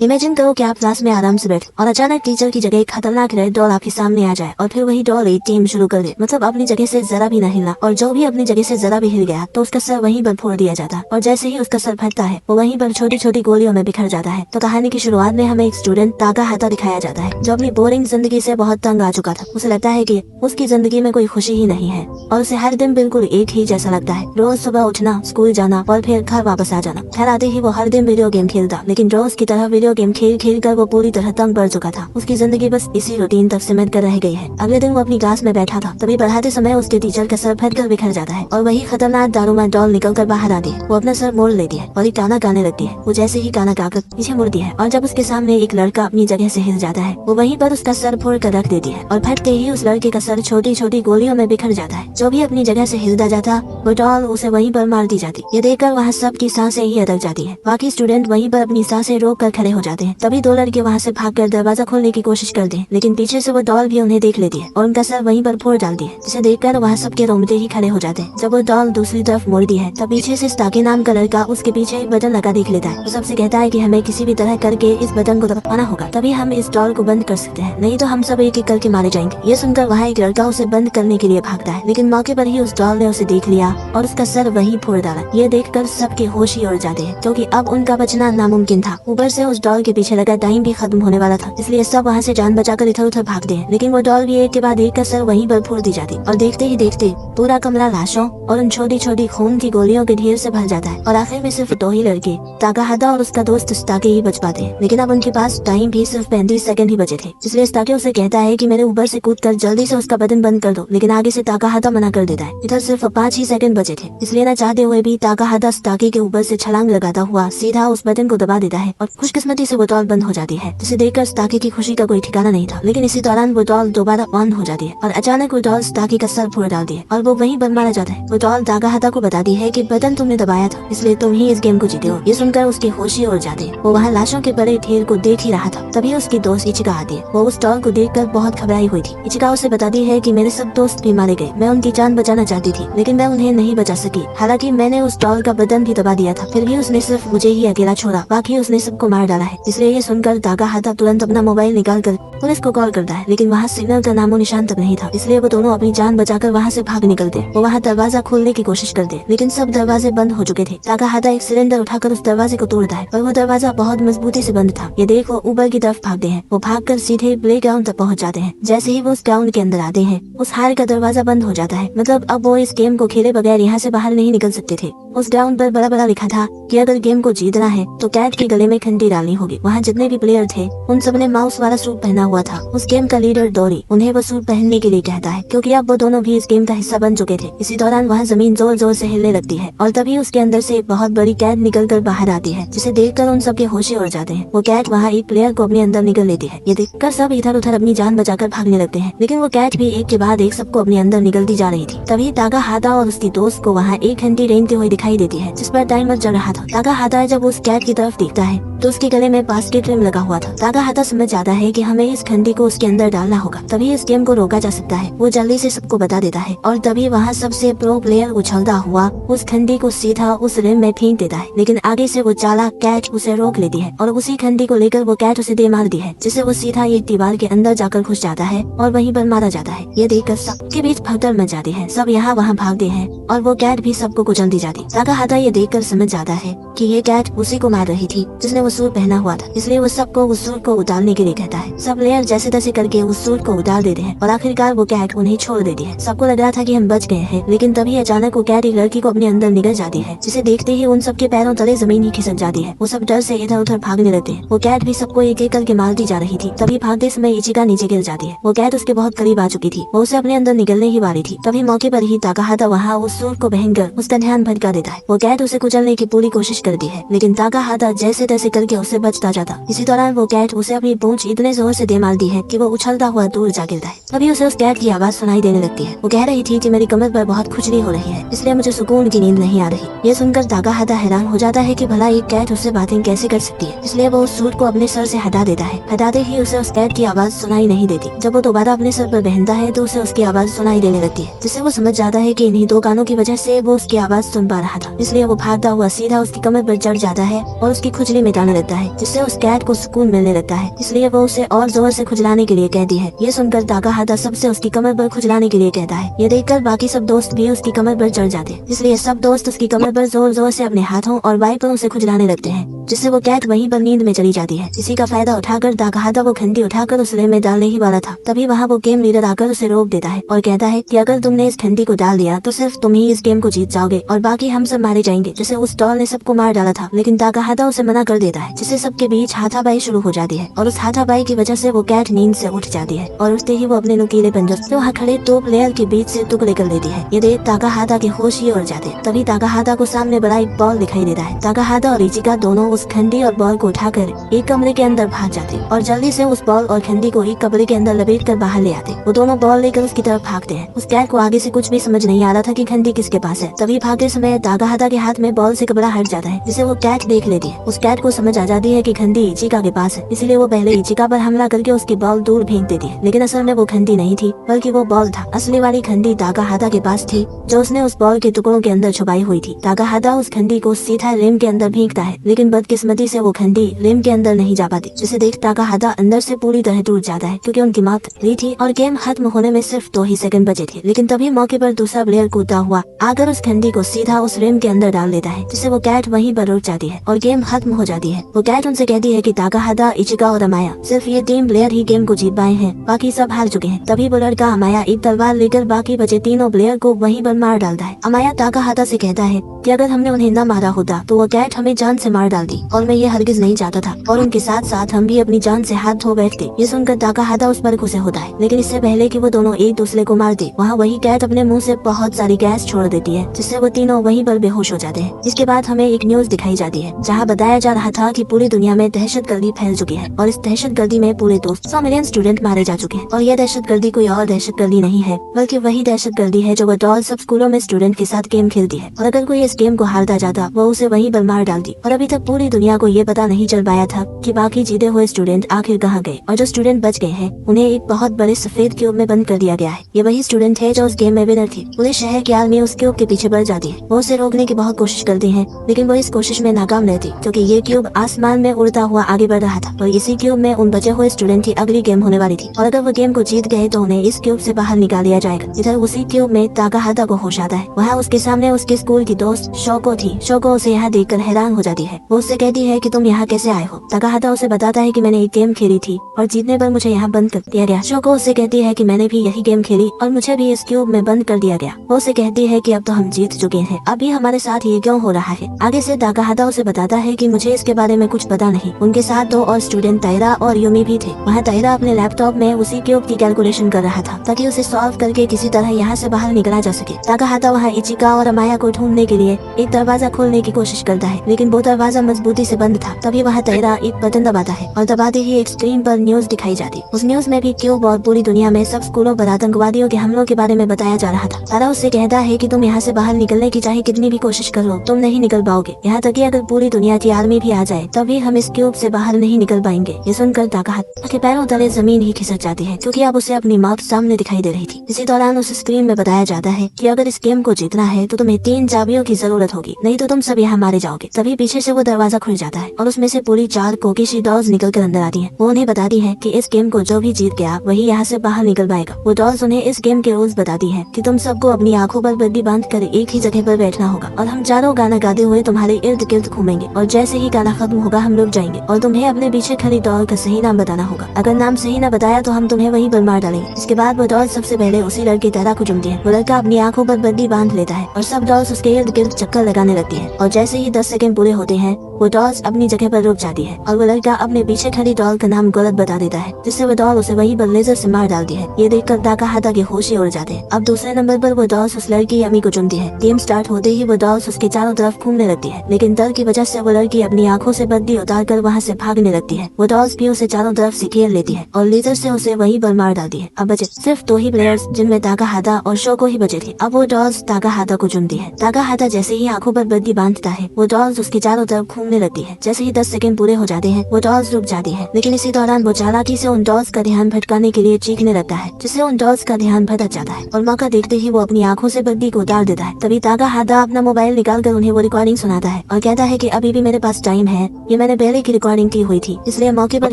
Imagine करो कि आप क्लास में आराम से बैठे और अचानक टीचर की जगह एक खतरनाक रेड डॉल आपके सामने आ जाए और फिर वही डॉल एक टीम शुरू कर दे, मतलब अपनी जगह से जरा भी न हिलना, और जो भी अपनी जगह से जरा भी हिल गया तो उसका सर वहीं पर फोड़ दिया जाता, और जैसे ही उसका सर फटता है वो वहीं पर छोटी छोटी गोलियों में बिखर जाता है। तो कहानी की शुरुआत में हमें एक स्टूडेंट ताकाहाता दिखाया जाता है जो अपनी बोरिंग जिंदगी से बहुत तंग आ चुका था। उसे लगता है कि उसकी जिंदगी में कोई खुशी ही नहीं है और उसे हर दिन बिल्कुल एक ही जैसा लगता है, रोज सुबह उठना, स्कूल जाना और फिर घर वापस आ जाना। घर आते ही वो हर दिन वीडियो गेम खेलता, लेकिन रोज की तरह वीडियो गेम खेल खेल कर वो पूरी तरह तंग पड़ चुका था। उसकी जिंदगी बस इसी रूटीन तक सिमट कर रह गई है। अगले दिन वो अपनी क्लास में बैठा था, तभी पढ़ाते समय उसके टीचर का सर फट कर बिखर जाता है और वही खतरनाक दारूमय डॉल निकल कर बाहर आती है। वो अपना सर मोड़ लेती है और एक गाना गाने लगती है। वो जैसे ही गाना गाकर पीछे मुड़ती है और जब उसके सामने एक लड़का अपनी जगह से हिल जाता है, वो वहीं पर उसका सर फोड़ कर रख देती है और फटते ही उस लड़के का सर छोटी छोटी गोलियों में बिखर जाता है। जो भी अपनी जगह से हिलता जाता वो डॉल उसे वहीं पर मार दी जाती। ये देखकर वहाँ सबकी सांसें ही अटक जाती है। बाकी स्टूडेंट वहीं पर अपनी सांसें रोक कर खड़े हो जाते हैं। तभी दो लड़के वहाँ से भागकर दरवाजा खोलने की कोशिश करते हैं, लेकिन पीछे से वो डॉल भी उन्हें देख लेती है और उनका सर वहीं पर फोड़ डालती है, जिसे देखकर वहाँ सबके रोंगटे ही खड़े हो जाते हैं। जब वो डॉल दूसरी तरफ मुड़ती है तब पीछे से स्टाके नाम का लड़का उसके पीछे एक बटन लगा देख लेता है। वो सबसे कहता है कि हमें किसी भी तरह करके इस बटन को दबाना होगा, तभी हम इस डॉल को बंद कर सकते हैं, नहीं तो हम सब एक एक करके मारे जाएंगे। ये सुनकर वहाँ एक लड़का उसे बंद करने के लिए भागता है, लेकिन मौके पर ही उस डॉल ने उसे देख लिया और उसका सर वहीं फोड़ डाला। ये देखकर सबके होश ही उड़ जाते हैं, क्योंकि अब उनका बचना नामुमकिन था। ऊपर से उस डॉल के पीछे लगा टाइम भी खत्म होने वाला था, इसलिए सब वहाँ से जान बचाकर इधर उधर भागते हैं। लेकिन वो डॉल भी एक के बाद एक का सर वहीं पर फोड़ दी जाती और देखते ही देखते पूरा कमरा लाशों और उन छोटी छोटी खून की गोलियों के ढेर से भर जाता है और आखिर में सिर्फ दो ही लड़के, ताकाहाता और उसका दोस्त स्टाके ही बच पाते हैं। लेकिन अब उनके पास टाइम भी सिर्फ 35 सेकंड ही बचे थे, इसलिए स्टाके उसे कहता है कि मेरे ऊपर से कूद कर जल्दी से उसका बटन बंद कर दो, लेकिन आगे से ताकाहाता मना कर देता है। इधर सिर्फ 5 ही सेकंड बचे थे, इसलिए न चाहते हुए भी ताकाहाता स्टाके के ऊपर से छलांग लगाता हुआ सीधा उस बटन को दबा देता है और खुशकिस्मती से वो डॉल बंद हो जाती है, जिसे देखकर स्टाके की खुशी का कोई ठिकाना नहीं था। लेकिन इसी दौरान वो डॉल दोबारा ऑन हो जाती है और अचानक वो डॉल स्टाके का सर फोड़ डालती है और वो वहीं पर मारा जाता है। वो डॉल ताकाहाता को बताती है कि बटन तुमने दबाया था, इसलिए तुम ही इस गेम को जीते हो। ये सुनकर उसकी होश ही उड़ जाती है। वो वहाँ लाशों के बड़े ढेर को देख ही रहा था, तभी उसकी दोस्त इचिका आती है। वो उस डॉल को देखकर बहुत घबराई हुई थी। इचिका उसे बताती है कि मेरे सब दोस्त भी मारे गए, मैं उनकी जान बचाना चाहती थी, लेकिन मैं उन्हें नहीं बचा सकी। हालांकि मैंने उस डॉल का बटन भी दबा दिया था, फिर भी उसने सिर्फ मुझे ही अकेला छोड़ा, बाकी उसने सबको मार डाला है। इसलिए ये सुनकर ताकाहाता तुरंत अपना मोबाइल निकाल कर पुलिस को कॉल करता है, लेकिन वहाँ सिग्नल का नामो निशान तक नहीं था। इसलिए वो दोनों अपनी जान बचाकर वहाँ से भाग निकलते। वो वहाँ दरवाजा खोलने की कोशिश करते, लेकिन सब दरवाजे बंद हो चुके थे। ताकाहाता एक सिलेंडर उठाकर उस दरवाजे को तोड़ता है, पर वो दरवाजा बहुत मजबूती से बंद था। ये देख वो ऊपर की तरफ भागते हैं। वो भागकर सीधे प्लेग्राउंड तक पहुँच जाते हैं। जैसे ही वो उस ग्राउंड के अंदर आते हैं, उस हार का दरवाजा बंद हो जाता है, मतलब अब वो इस गेम को खेले बगैर यहाँ से बाहर नहीं निकल सकते थे। उस ग्राउंड पर बड़ा बड़ा लिखा था कि अगर गेम को जीतना है तो कैट के गले में घंटी डालनी होगी। वहाँ जितने भी प्लेयर थे उन सब ने माउस वाला सूट पहना हुआ था। उस गेम का लीडर डोरी उन्हें वो सूट पहनने के लिए कहता है, क्योंकि अब वो दोनों भी इस गेम का हिस्सा बन चुके थे। इसी दौरान वहाँ जमीन जोर जोर से हिलने लगती है और तभी उसके अंदर से एक बहुत बड़ी कैट निकल कर बाहर आती है, जिसे देखकर उन सबके होश उड़ जाते हैं। वो कैट वहाँ एक प्लेयर को अपने अंदर निकल लेती है। ये देखकर सब इधर उधर अपनी जान बचाकर भागने लगते हैं, लेकिन वो कैट भी एक के बाद एक सबको अपने अंदर निकलती जा रही थी। तभी ताकाहाता और उसकी दोस्त को वहाँ एक घंटी रेंगते हुए दिखाई देती है, जिस पर टाइमर चल रहा था। ताकाहाता जब उस कैट की तरफ देखता है तो उसके गले में बास्केट रिम लगा हुआ था। ताकाहाता समझ जाता है कि हमें इस घंटी को उसके अंदर डालना होगा, तभी इस गेम को रोका जा सकता है। वो जल्दी से सबको बता देता है और तभी वहाँ सबसे प्रो प्लेयर उछलता हुआ उस घंटी को सीधा उस रिम में फेंक देता है, लेकिन आगे से वो चालाक कैट उसे रोक लेती है और उसी घंटी को लेकर वो कैट उसे दे मारती है, जिससे वो सीधा एक दीवार के अंदर जाकर घुस जाता है और वहीं पर मारा जाता है। ये देखकर सबके बीच भगदड़ मच जाती है। सब यहाँ वहाँ भागते हैं और वो कैट भी सबको कुचल दी जाती। ताकाहाता ये देखकर समझ जाता है कि ये कैट उसी को मार रही थी जिसने वो सूट पहना हुआ था, इसलिए वो सबको उस सूट को उतारने के लिए कहता है। सब प्लेयर जैसे तैसे करके उस सूट को उतार देते हैं और आखिरकार वो कैट उन्हें छोड़ देती है। सबको लग रहा था कि हम बच गए हैं, लेकिन तभी अचानक वो कैट एक लड़की को अपने अंदर निगल जाती है, जिसे देखते ही उन सबके पैरों तले जमीन ही खिसक जाती है। वो सब डर से इधर उधर भागने लगते हैं। वो कैट भी सबको एक एक करके मारती जा रही थी। तभी भागते समय इचिका नीचे गिर जाती है। वो कैट उसके बहुत करीब आ चुकी थी, वो उसे अपने अंदर निकलने ही वाली थी। तभी मौके पर ही ताकाहाता वहाँ उस सूट को पहनकर उसका ध्यान भटका देता है। वो कैट उसे कुचलने की पूरी कोशिश करती है, लेकिन ताकाहाता जैसे तैसे करके उससे बचता जाता। इसी दौरान वो कैट उसे अपनी पूंछ इतने जोर से दे मारती है कि वो उछलता हुआ दूर जा गिरता है। तभी उसे उस कैट की आवाज सुनाई देने लगती है। वो कह रही थी कि मेरी कमर पर बहुत खुजली हो रही है, इसलिए मुझे सुकून की नींद नहीं आ रही। ये सुनकर ताकाहाता हैरान हो जाता है कि भला एक कैट उससे बातें कैसे कर सकती है, इसलिए वो उस सूट को अपने सर से हटा देता है। हटाते ही उसे उस कैट की आवाज सुनाई नहीं देती। जब वो दोबारा अपने सर पर पहनता है तो उसे उसकी आवाज सुनाई देने लगती है, जिससे वो समझ जाता है कि इन्हीं दो कानों की वजह से वो उसकी आवाज सुन पा रहा था। इसलिए वो भागता हुआ सीधा उसकी कमर पर चढ़ जाता है और उसकी खुजली मिटाने लगता है। है, जिससे उस कैट को सुकून मिलने लगता है, इसलिए वो उसे और जोर से खुजलाने के लिए कहती है। ये सुनकर ताकाहाता सबसे उसकी कमर पर खुजलाने के लिए कहता है। ये देखकर बाकी सब दोस्त भी उसकी कमर पर चढ़ जाते हैं, इसलिए सब दोस्त उसकी कमर पर जोर जोर से अपने हाथों और वाइपरों से खुजलाने लगते हैं, जिससे वो कैट वहीं पर नींद में चली जाती है। इसी का फायदा उठाकर ताकाहाता वो घंटी उठाकर उस रेम में डालने ही वाला था, तभी वहाँ वो गेम लीडर आकर उसे रोक देता है और कहता है कि अगर तुमने इस घंटी को डाल दिया तो सिर्फ तुम ही इस गेम को जीत जाओगे और बाकी हम सब मारे जाएंगे। जैसे उस डॉल ने सबको मार डाला था, लेकिन ताकाहाता उसे मना कर देता है, जिससे सबके बीच हाथापाई शुरू हो जाती है और उस हाथापाई की वजह से वो कैट नींद से उठ जाती है और उठते ही वो अपने नुकीले पंजों से वहाँ खड़े 2 प्लेयर के बीच से टुकड़े कर लेती है। ये देख ताकाहाता के होश ही उड़ जाते हैं। तभी ताकाहाता को सामने बड़ा एक बॉल दिखाई देता है। ताकाहाता और इचिका दोनों उस घंटी और बॉल को उठाकर एक कमरे के अंदर भाग जाते और जल्दी से उस बॉल और घंटी को एक कमरे के अंदर लपेट कर बाहर ले आते। वो दोनों बॉल लेकर उसकी तरफ भागते हैं। उस कैट को आगे से कुछ भी समझ नहीं आ रहा था कि घंटी किसके पास है। तभी भागते समय ताकाहाता के हाथ में बॉल से कपड़ा हट जाता है, जिसे वो कैट देख लेती है। उस कैट को समझ आ जाती है कि घंटी इचिका के पास है, इसलिए वो पहले इचिका पर हमला करके उसकी बॉल दूर फेंक देती है। लेकिन असल में वो घंटी नहीं थी, बल्कि वो बॉल था। असली वाली घंटी ताकाहाता के पास थी, जो उसने उस बॉल के टुकड़ों के अंदर छुपाई हुई थी। ताकाहाता उस घंटी को सीधा रिम के अंदर फेंकता है, लेकिन बदकिस्मती से वो घंटी रिम के अंदर नहीं जा पाती, जिसे देख ताकाहाता अंदर से पूरी तरह टूट जाता है, क्योंकि उनकी मौत हुई थी और गेम खत्म होने में सिर्फ 2 ही सेकंड बचे थे। लेकिन तभी मौके पर दूसरा प्लेयर कूदता हुआ आकर उस घंटी को सीधा उस रिम के अंदर डाल देता है, जिससे वो कैट वहीं पर रुक जाती है और गेम खत्म हो जाती है। वो कैट उनसे कहती है कि ताकाहाता, इचिका और अमाया, सिर्फ ये 3 प्लेयर ही गेम को जीत पाए हैं, बाकी सब हार चुके हैं। तभी वो लड़का अमाया एक तलवार लेकर बाकी बचे तीनों प्लेयर को वहीं पर मार डालता है। अमाया ताकाहाता से कहता है कि अगर हमने उन्हें न मारा होता तो वो कैट हमें जान से मार डालती और मैं ये हरगिज नहीं चाहता था, और उनके साथ साथ हम भी अपनी जान से हाथ धो बैठते। ये सुनकर ताकाहाता उस पर गुस्से होता है, लेकिन इससे पहले कि वो दोनों एक दूसरे को मार दे, वहाँ वही कैट अपने मुंह से बहुत सारी गैस छोड़ देती है, जिससे वो तीनों वहीं पर बेहोश हो जाते हैं। इसके बाद हमें एक न्यूज दिखाई जाती है, जहाँ बताया जा रहा था कि पूरी दुनिया में दहशतगर्दी फैल चुकी है और इस दहशतगर्दी में पूरे 200 मिलियन स्टूडेंट मारे जा चुके हैं। और यह दहशतगर्दी कोई और दहशतगर्दी नहीं है, बल्कि वही दहशतगर्दी है जो वो डॉल सब स्कूलों में स्टूडेंट के साथ गेम खेलती है, और अगर कोई इस गेम को हारता जाता वो उसे वहीं पर मार डालती। और अभी तक पूरी दुनिया को ये पता नहीं चल पाया था कि बाकी जीते हुए स्टूडेंट आखिर कहाँ गए, और जो स्टूडेंट बच गए हैं उन्हें एक बहुत बड़े सफेद क्यूब में बंद कर दिया गया है। ये वही स्टूडेंट है जो उस गेम में विनर थे। पूरे शहर की आर्मी उस क्यूब के पीछे बढ़ जाती है। वो उसे रोकने की बहुत कोशिश करती है, लेकिन वो इस कोशिश में नाकाम रहती, क्योंकि ये क्यूब आसमान में उड़ता हुआ आगे बढ़ रहा था और इसी क्यूब में उन बचे हुए स्टूडेंट की अगली गेम होने वाली थी, और अगर वो गेम को जीत गए तो उन्हें इस क्यूब से बाहर निकाल दिया जाएगा। इधर उसी क्यूब में ताकाहाता को होश आता है। वहाँ उसके सामने उसके स्कूल की दोस्त शोको थी। शोको उसे यहाँ देखकर हैरान हो जाती है। वो उससे कहती है कि तुम यहाँ कैसे आए हो। ताकाहाता उसे बताता है कि मैंने एक गेम खेली थी और जीतने पर मुझे यहाँ बंद कर दिया गया। शोको उससे कहती है कि मैंने भी यही गेम खेली और मुझे भी इस क्यूब में बंद कर दिया गया। वो उसे कहती है कि अब तो हम जीत चुके हैं, अभी हमारे साथ ये क्यों हो रहा है। आगे से ताकाहाता उसे बताता है कि मुझे इसके बारे में कुछ पता नहीं। उनके साथ 2 और स्टूडेंट ताइरा और यूमी भी थे। वहाँ ताइरा अपने लैपटॉप में उसी क्यूब की कैलकुलेशन कर रहा था, ताकि उसे सॉल्व करके किसी तरह यहाँ से बाहर निकला जा सके। ताकाहाता वहाँ इचिका और अमाया को ढूंढने के लिए एक दरवाजा खोलने की कोशिश करता है, लेकिन वो दरवाजा मजबूती से बंद था। तभी वहाँ ताइरा एक बटन दबाता है और दबाते ही एक स्क्रीन पर न्यूज दिखाई जाती। उस न्यूज में भी क्यूब और पूरी दुनिया में सब स्कूलों पर आतंकवादियों के हमलों के बारे में बताया जा रहा था। तारा उससे कहता है कि तुम यहाँ से बाहर निकलने की चाहे कितनी भी कोशिश करो, तुम नहीं निकल पाओगे। यहाँ तक कि अगर पूरी दुनिया की आर्मी भी आ जाए तभी हम इस क्यूब से बाहर नहीं निकल पाएंगे। ये सुनकर ताकाहाता के पैरों तले जमीन ही खिसक जाती है, क्योंकि अब उसे अपनी मौत सामने दिखाई दे रही थी। इसी दौरान उस स्क्रीन में बताया जाता है कि अगर इस गेम को जीतना है तो तुम्हें 3 चाबियों की जरूरत होगी, नहीं तो तुम सब यहाँ मारे जाओगे। तभी पीछे से वो दरवाजा खुल जाता है और उसमें से पूरी 4 कोकीशी डॉल्स निकल कर अंदर आती है। वो उन्हें बताती है कि इस गेम को जो भी जीत गया वही यहाँ से बाहर निकल पाएगा। वो डॉल्स उन्हें इस गेम के रूल्स बताती है कि तुम सबको अपनी आंखों पर बत्ती बांध कर एक ही जगह पर बैठना होगा और हम चारों गाना गाते हुए तुम्हारे इर्द गिर्द घूमेंगे, और जैसे ही गाना खत्म होगा हम रुक जाएंगे और तुम्हें अपने पीछे खड़ी डॉल का सही नाम बताना होगा। अगर नाम सही न बताया तो हम तुम्हें वहीं पर मार डालेंगे। इसके बाद वो डॉल सबसे पहले उसी लड़के तारा को चुनती है। वो लड़का अपनी आंखों पर बत्ती बांध लेता है और सब डॉल्स उसके इर्द गिर्द चक्कर लगाने लगती है, और जैसे ही 10 सेकंड पूरे होते हैं वो डॉल्स अपनी जगह पर रुक जाती है और वो लड़का अपने पीछे खड़ी डॉल का नाम गलत बता देता है, जिससे वो डॉल उसे वहीं पर लेजर से मार डालती है। ये देखकर ताकाहाता के होश ही उड़ जाते हैं। अब दूसरे नंबर पर वो डॉल्स उस लड़की अमी को चुनती है। गेम स्टार्ट होते ही वो डॉल्स उसके चारों तरफ घूमने लगती है, लेकिन डर की वजह से वो लड़की अपनी आंखों से बत्ती उतार कर वहाँ से भागने लगती है। वो डॉल्स भी उसे चारों तरफ से घेर लेती है और लेजर से उसे वहीं पर मार डालती है। अब बचे सिर्फ 2 ही प्लेयर्स, जिनमें ताकाहाता और शोको ही बचे थे। अब वो डॉल्स ताकाहाता को चुनती है। ताकाहाता जैसे ही आंखों पर बत्ती बांधता है वो डॉल्स उसके चारों तरफ घूमने घूमने लगती है। जैसे ही 10 सेकंड पूरे हो जाते हैं वो डॉल्स रुक जाती है, लेकिन इसी दौरान वो चालाकी से उन डॉल्स का ध्यान भटकाने के लिए चीखने लगता है, जिससे उन डॉल्स का ध्यान भटक जाता है और मौका देखते ही वो अपनी आंखों से बग्गी को उतार देता है। तभी तागाहादा अपना मोबाइल निकाल कर उन्हें वो रिकॉर्डिंग सुनाता है और कहता है कि अभी भी मेरे पास टाइम है, ये मैंने पहले की रिकॉर्डिंग की हुई थी। इसलिए मौके पर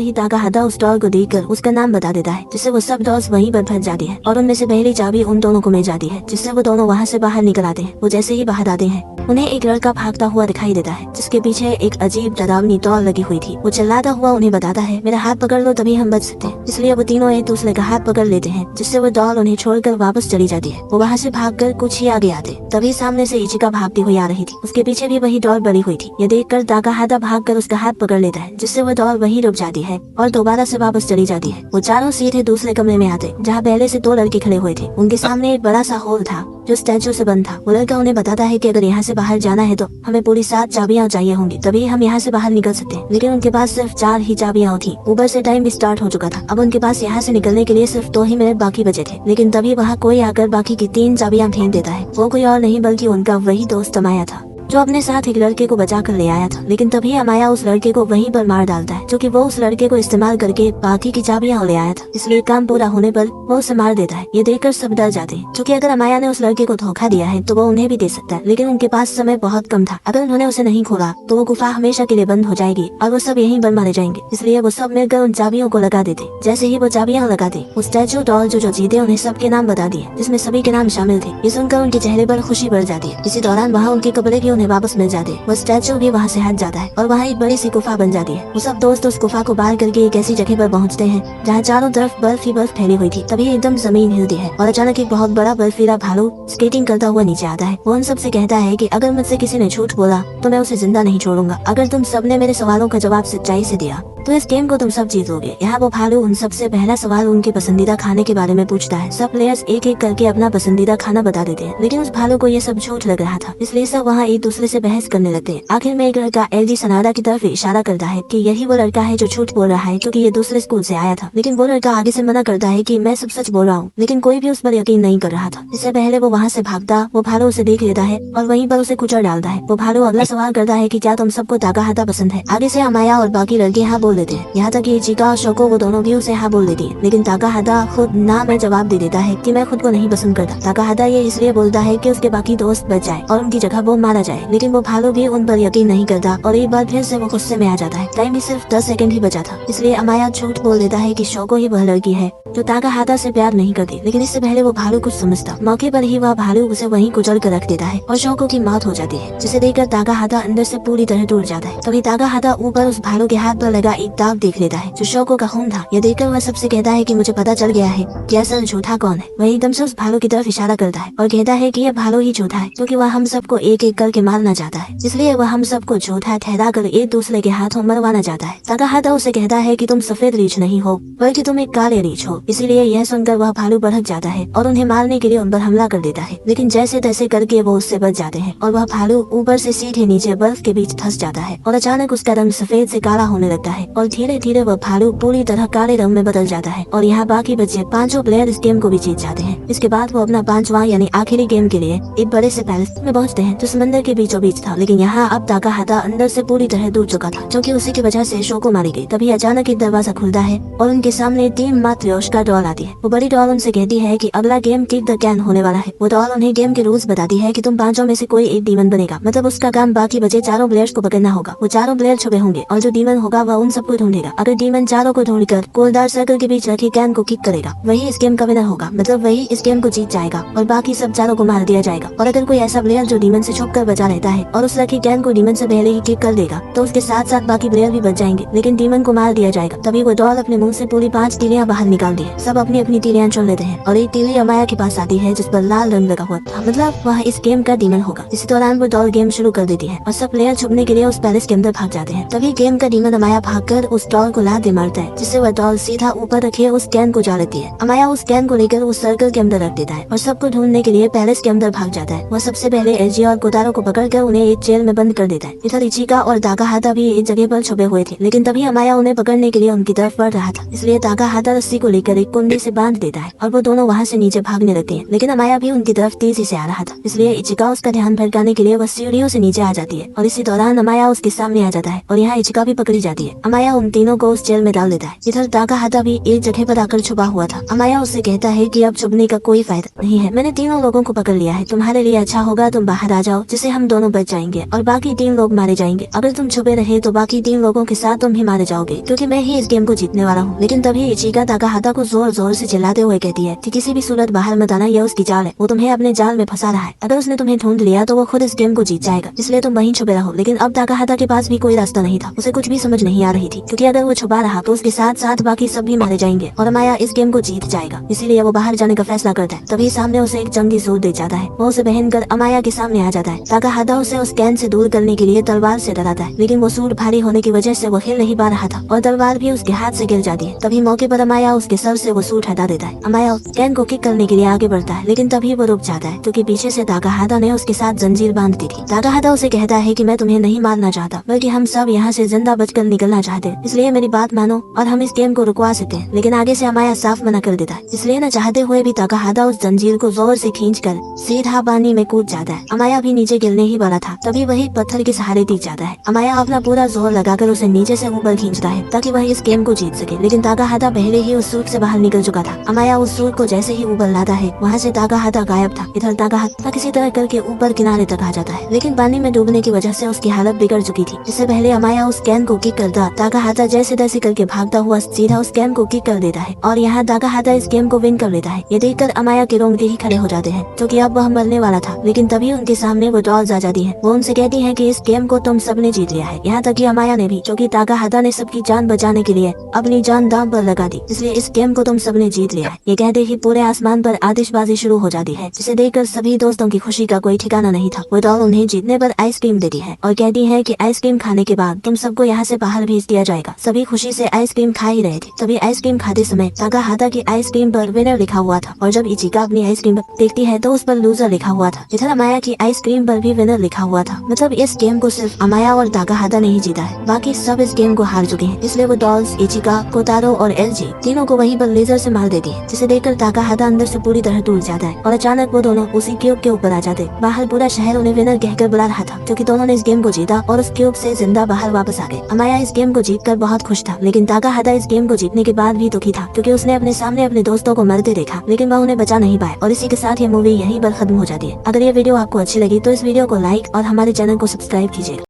ही तागाहादा उस डॉल को देखकर उसका नाम बता देता है, जिससे वो सब डॉल्स वहीं पर फंस जाती है और उनमें से पहली चाबी उन दोनों को मिल जाती है, जिससे वो दोनों वहाँ से बाहर निकल आते हैं। वो जैसे ही बाहर आते हैं उन्हें एक लड़का भागता हुआ दिखाई देता है, जिसके पीछे एक अजीब डरावनी डॉल लगी हुई थी। वो चिल्लाता हुआ उन्हें बताता है, मेरा हाथ पकड़ लो तभी हम बच सकते हैं। इसलिए वो तीनों एक दूसरे का हाथ पकड़ लेते हैं, जिससे वो डॉल उन्हें छोड़कर वापस चली जाती है। वो वहाँ से भागकर कुछ ही आगे आते तभी सामने से इचिका भागती हुई आ रही थी। उसके पीछे भी वही डॉल बड़ी हुई थी। ये देखकर तागाहादा भागकर उसका हाथ पकड़ लेता है, जिससे वो डॉल वहीं रुक जाती है और दोबारा से वापस चली जाती है। वो चारों सीधे दूसरे कमरे में आते जहाँ पहले से 2 लड़के खड़े हुए थे। उनके सामने एक बड़ा सा होल था जो स्टैचू से बंद था। वो लड़का उन्हें बताता है कि अगर यहाँ से बाहर जाना है तो हमें पूरी 7 चाबियां चाहिए होंगी, तभी हम यहाँ से बाहर निकल सकते हैं। लेकिन उनके पास सिर्फ 4 ही चाबियां थी। ऊपर से टाइम भी स्टार्ट हो चुका था। अब उनके पास यहाँ से निकलने के लिए सिर्फ 2 ही मिनट बाकी बचे थे। लेकिन तभी वहाँ कोई आकर बाकी की 3 चाबियां फेंक देता है। वो कोई और नहीं बल्कि उनका वही दोस्त अमाया था, जो अपने साथ एक लड़के को बचा कर ले आया था। लेकिन तभी अमाया उस लड़के को वहीं पर मार डालता है, जो कि वो उस लड़के को इस्तेमाल करके बाकी की चाबियां ले आया था। इसलिए काम पूरा होने पर वो उसे मार देता है। ये देखकर सब डर जाते हैं, क्योंकि अगर अमाया ने उस लड़के को धोखा दिया है तो वो उन्हें भी दे सकता है। लेकिन उनके पास समय बहुत कम था। अगर उन्होंने उसे नहीं खोला तो वो गुफा हमेशा के लिए बंद हो जाएगी और वो सब यहीं पर मारे जाएंगे। इसलिए वो सब मिलकर उन चाबियों को लगा देते। जैसे ही वो चाबियां लगाते, वो स्टैचू डॉल जो जीते उन्हें सबके नाम बता दिए, जिसमें सभी के नाम शामिल थे। ये सुनकर उनके चेहरे पर खुशी बढ़ जाती है। इसी दौरान वहाँ उनके कपड़े भी उन्हें वापस मिल जाते। वो स्टैचू भी वहाँ से हट जाता है और वहाँ एक बड़ी सी गुफा बन जाती है। वो सब दोस्त उस गुफा को पार करके एक ऐसी जगह पर पहुँचते हैं जहाँ चारों तरफ बर्फ ही बर्फ फैली हुई थी। तभी एकदम जमीन हिलती है और अचानक एक बहुत बड़ा बर्फीला भालू स्केटिंग करता हुआ नीचे आता है। वो उन सबसे कहता है कि अगर मुझसे किसी ने झूठ बोला तो मैं उसे जिंदा नहीं छोड़ूंगा। अगर तुम सबने मेरे सवालों का जवाब सच्चाई से दिया तो इस गेम को तुम सब जीतोगे। यहाँ वो भालू उन सबसे पहला सवाल उनके पसंदीदा खाने के बारे में पूछता है। सब प्लेयर्स एक एक करके अपना पसंदीदा खाना बता देते हैं, लेकिन उस भालू को ये सब झूठ लग रहा था। इसलिए सब वहाँ एक दूसरे से बहस करने लगते हैं। आखिर में एक लड़का एलडी सनाडा की तरफ इशारा करता है कि यही वो लड़का है जो झूठ बोल रहा है, क्योंकि ये दूसरे स्कूल से आया था। लेकिन वो लड़का आगे से मना करता है कि मैं सब सच बोल रहा हूँ, लेकिन कोई भी उस पर यकीन नहीं कर रहा था। इससे पहले वो वहाँ से भागता, वो भालू उसे देख लेता है और वहीं पर उसे कुचल डालता है। वो भालू अगला सवाल करता है कि क्या तुम सबको तागाहादा पसंद है। आगे से अमाया और बाकी लड़के हाँ बोल देते हैं। यहाँ तक इचिका और शोको वो दोनों भी उसे हाँ बोल देती है। लेकिन तागाहादा खुद ना में जवाब दे देता है कि मैं खुद को नहीं पसंद करता। तागाहादा ये इसलिए बोलता है कि उसके बाकी दोस्त बच जाए और उनकी जगह वो मारा जाए। लेकिन वो भालू भी उन पर यकीन नहीं करता और एक बार फिर से वो गुस्से में आ जाता है। टाइम भी सिर्फ 10 सेकंड ही बचा था। इसलिए अमाया झूठ बोल देता है कि शोको ही वह लड़की है जो तागाहादा से प्यार नहीं करती। लेकिन इससे पहले वो भालू कुछ समझता। मौके पर ही वह भालू उसे वहीं कुचल कर रख देता है और शोको की मौत हो जाती है, जिसे देखकर तागाहादा अंदर से पूरी तरह टूट जाता है। तभी तागाहादा ऊपर उस भालू के हाथ पर लगा एक दाग देख लेता है जो शोको का खून था। यह देखकर वह सबसे कहता है कि मुझे पता चल गया है कि असल झूठा कौन है। वह एकदम से उस भालू की तरफ इशारा करता है और कहता है कि यह भालू ही झूठा है, क्योंकि वह हम सबको एक एक करके मारना चाहता है। इसलिए वह हम सबको झूठा ठहरा कर एक दूसरे के हाथों मरवाना चाहता है। तागाहादा उसे कहता है कि तुम सफेद रीछ नहीं हो बल्कि तुम एक काले रीछ हो। इसीलिए यह सुनकर वह भालू भड़क जाता है और उन्हें मारने के लिए उन पर हमला कर देता है। लेकिन जैसे तैसे करके वो उससे बच जाते हैं और वह भालू ऊपर से सीधे नीचे बर्फ के बीच धंस जाता है और अचानक उसका रंग सफेद से काला होने लगता है और धीरे धीरे वह भालू पूरी तरह काले रंग में बदल जाता है। और यहाँ बाकी बचे 5 प्लेयर इस गेम को भी जीत जाते हैं। इसके बाद वो अपना 5वां यानी आखिरी गेम के लिए एक बड़े से पैलेस में पहुँचते हैं जो समंदर के बीचों बीच था। लेकिन यहाँ अब तागाहादा अंदर से पूरी तरह डूब चुका था, क्योंकि उसी की वजह से शोको मारी गई। तभी अचानक एक दरवाजा खुलता है और उनके सामने टीम मात्र्योश्का डॉल आती है। वो बड़ी डॉल उनसे कहती है कि अगला गेम किक द कैन होने वाला है। वो डॉल उन्हें गेम के रूल्स बताती है कि तुम 5 में से कोई एक डीमन बनेगा, मतलब उसका काम बाकी बचे 4 प्लेयर्स को पकड़ना होगा। वो 4 प्लेयर छुपे होंगे और जो डीमन होगा वह उन सबको ढूंढेगा। अगर डीमन 4 को ढूंढकर गोलदार सर्कल के बीच रखे कैन को किक करेगा वही इस गेम का विनर होगा, मतलब वही इस गेम को जीत जाएगा और बाकी सब 4 को मार दिया जाएगा। और अगर कोई ऐसा प्लेयर जो डीमन से छुप कर बचा रहता है और उस रखे कैन को डीमन से पहले ही किक कर देगा तो उसके साथ साथ बाकी प्लेयर भी बच जाएंगे, लेकिन डीमन को मार दिया जाएगा। तभी वो डॉल अपने मुंह से पूरी 5 तीलियां बाहर निकाल दी है। सब अपनी अपनी तीलियां चुन लेते हैं और एक तीली अमाया के पास आती है जिस पर लाल रंग लगा हुआ था, मतलब वह इस गेम का डीमन होगा। इसी दौरान वो डॉल गेम शुरू कर देती है और सब प्लेयर छुपने के लिए उस पैलेस के अंदर भाग जाते हैं। तभी गेम का डीमन अमाया भागकर उस डॉल को लात दे मारता है, जिससे वह डॉल सीधा ऊपर रखे उस कैन को जा लेती है। अमाया उस कैन को लेकर उस सर्कल के अंदर रख देता है और सबको ढूंढने के लिए पैलेस के अंदर भाग जाता है। वह सबसे पहले एजी और कोतारो को पकड़कर उन्हें एक जेल में बंद कर देता है। इधर इचिका और तागाहादा भी एक जगह पर छुपे हुए थे, लेकिन तभी अमाया उन्हें पकड़ने के लिए उनकी तरफ बढ़ रहा था। इसलिए तागाहादा रस्सी को लेकर कर एक कुंडी से बांध देता है और वो दोनों वहाँ से नीचे भागने लगते हैं। लेकिन अमाया भी उनकी तरफ तेजी से आ रहा था, इसलिए इचिका उसका ध्यान भटकाने के लिए वह सीढ़ियों से नीचे आ जाती है और इसी दौरान अमाया उसके सामने आ जाता है और यहाँ इचिका भी पकड़ी जाती है। अमाया उन तीनों को उस जेल में डाल देता है। इधर ताकाहाता भी एक जगह पर आकर छुपा हुआ था। अमाया उससे कहता है कि अब छुपने का कोई फायदा नहीं है, मैंने तीनों लोगों को पकड़ लिया है, तुम्हारे लिए अच्छा होगा तुम बाहर आ जाओ, जिससे हम दोनों बच जाएंगे और बाकी 3 लोग मारे जाएंगे। अगर तुम छुपे रहे तो बाकी 3 लोगों के साथ तुम भी मारे जाओगे, क्योंकि मैं ही इस गेम को जीतने वाला हूँ। लेकिन तभी इचिका ताकाहाता को जोर जोर से चिल्लाते हुए कहती है कि किसी भी सूरत बाहर मत आना, यह उसकी चाल है, वो तुम्हें अपने जाल में फंसा रहा है। अगर उसने तुम्हें ढूंढ लिया तो वो खुद इस गेम को जीत जाएगा, इसलिए तुम वहीं छुपे रहो। लेकिन अब ताकाहाता के पास भी कोई रास्ता नहीं था, उसे कुछ भी समझ नहीं आ रही थी, क्योंकि अगर वो छुपा रहा तो उसके साथ साथ बाकी सब भी मारे जाएंगे और अमाया इस गेम को जीत जाएगा। इसीलिए वो बाहर जाने का फैसला करता है। तभी सामने उसे एक जंगी सूट दे जाता है, वो उसे पहनकर अमाया के सामने आ जाता है। ताकाहाता उसे उस कैन से दूर करने के लिए तलवार से डराता है, लेकिन वो सूट भारी होने की वजह से वो हिल नहीं पा रहा था और तलवार भी उसके हाथ से गिर जाती है। तभी मौके पर अमाया उसके सर से वो सूट हटा देता है। अमाया कैन को किक करने के लिए आगे बढ़ता है, लेकिन तभी वो रुक जाता है, क्योंकि पीछे से ताकाहाता ने उसके साथ जंजीर बांध दी थी। ताकाहाता उसे कहता है कि मैं तुम्हें नहीं मारना चाहता, बल्कि हम सब यहाँ से जिंदा बचकर निकलना चाहते हैं, इसलिए मेरी बात मानो और हम इस गेम को रुकवा सकते हैं। लेकिन आगे से अमाया साफ मना कर देता है, इसलिए न चाहते हुए भी ताकाहाता उस जंजीर को जोर से खींचकर सीधा पानी में कूद जाता है। अमाया भी नीचे गिरने ही वाला था, तभी वही पत्थर के सहारे टिक जाता है। अमाया अपना पूरा जोर लगाकर उसे नीचे से ऊपर खींचता है ताकि वह इस गेम को जीत सके, लेकिन ताकाहाता पहले ही उस सूट से बाहर निकल चुका था। अमाया उस सूट को जैसे ही ऊपर लाता है, वहाँ से ताकाहाता गायब था। इधर ताकाहाता किसी तरह करके ऊपर किनारे तक आ जाता है, लेकिन पानी में डूबने की वजह से उसकी हालत बिगड़ चुकी थी। इससे पहले अमाया उस कैन को किक करता, ताकाहाता जैसे तैसे करके भागता हुआ सीधा उस कैन को किक कर देता है और यहाँ ताकाहाता इस गेम को विन कर लेता है। ये देखकर अमाया के रोंगटे ही खड़े हो जाते हैं, क्योंकि अब वह मरने वाला था। लेकिन तभी उनके सामने वो डॉल्स आ जाती हैं। वो उनसे कहती हैं कि इस गेम को तुम सबने जीत लिया है, यहाँ तक कि अमाया ने भी, क्योंकि ताकाहाता ने सबकी जान बचाने के लिए अपनी जान दांव पर लगा दी, इसलिए इस गेम को तुम सबने जीत लिया है। ये कहते ही पूरे आसमान पर आतिशबाजी शुरू हो जाती है, जिसे देखकर सभी दोस्तों की खुशी का कोई ठिकाना नहीं था। वो डॉल उन्हें जीतने पर आइसक्रीम देती है और कहती है कि आइसक्रीम खाने के बाद तुम सबको यहाँ से बाहर भेज दिया जाएगा। सभी खुशी से आइसक्रीम खा ही रहे थे, तभी आइसक्रीम खाते समय ताकाहाता की आइसक्रीम पर विनर लिखा हुआ था और जब इचिका अपनी आइसक्रीम देखती है तो उस पर लूजर लिखा हुआ था। इधर अमाया की आइसक्रीम पर भी विनर लिखा हुआ था। मतलब इस गेम को सिर्फ अमाया और ताकाहाता ने ही जीता है, बाकी सब इस गेम को हार चुके हैं। इसलिए वो डॉल्स, इचिका, कोतारो और एलजी तीनों को वहीं पर लेजर से मार देती है, जिसे देखकर ताकाहाता अंदर से पूरी तरह टूट जाता है और अचानक वो दोनों उसी क्यूब के ऊपर आ जाते। बाहर पूरा शहर उन्हें विनर कहकर बुला रहा था, क्योंकि दोनों ने इस गेम को जीता और उस क्यूब से जिंदा बाहर वापस आ गए। अमाया इस गेम को जीतकर बहुत खुश था, लेकिन ताकाहाता इस गेम को जीतने के बाद भी दुखी था, क्योंकि उसने अपने सामने अपने दोस्तों को मरते देखा, लेकिन वह उन्हें बचा नहीं पाए। और इसी के साथ ये मूवी यहीं पर खत्म हो जाती है। अगर ये वीडियो आपको अच्छी लगी तो इस वीडियो को लाइक और हमारे चैनल को सब्सक्राइब कीजिए।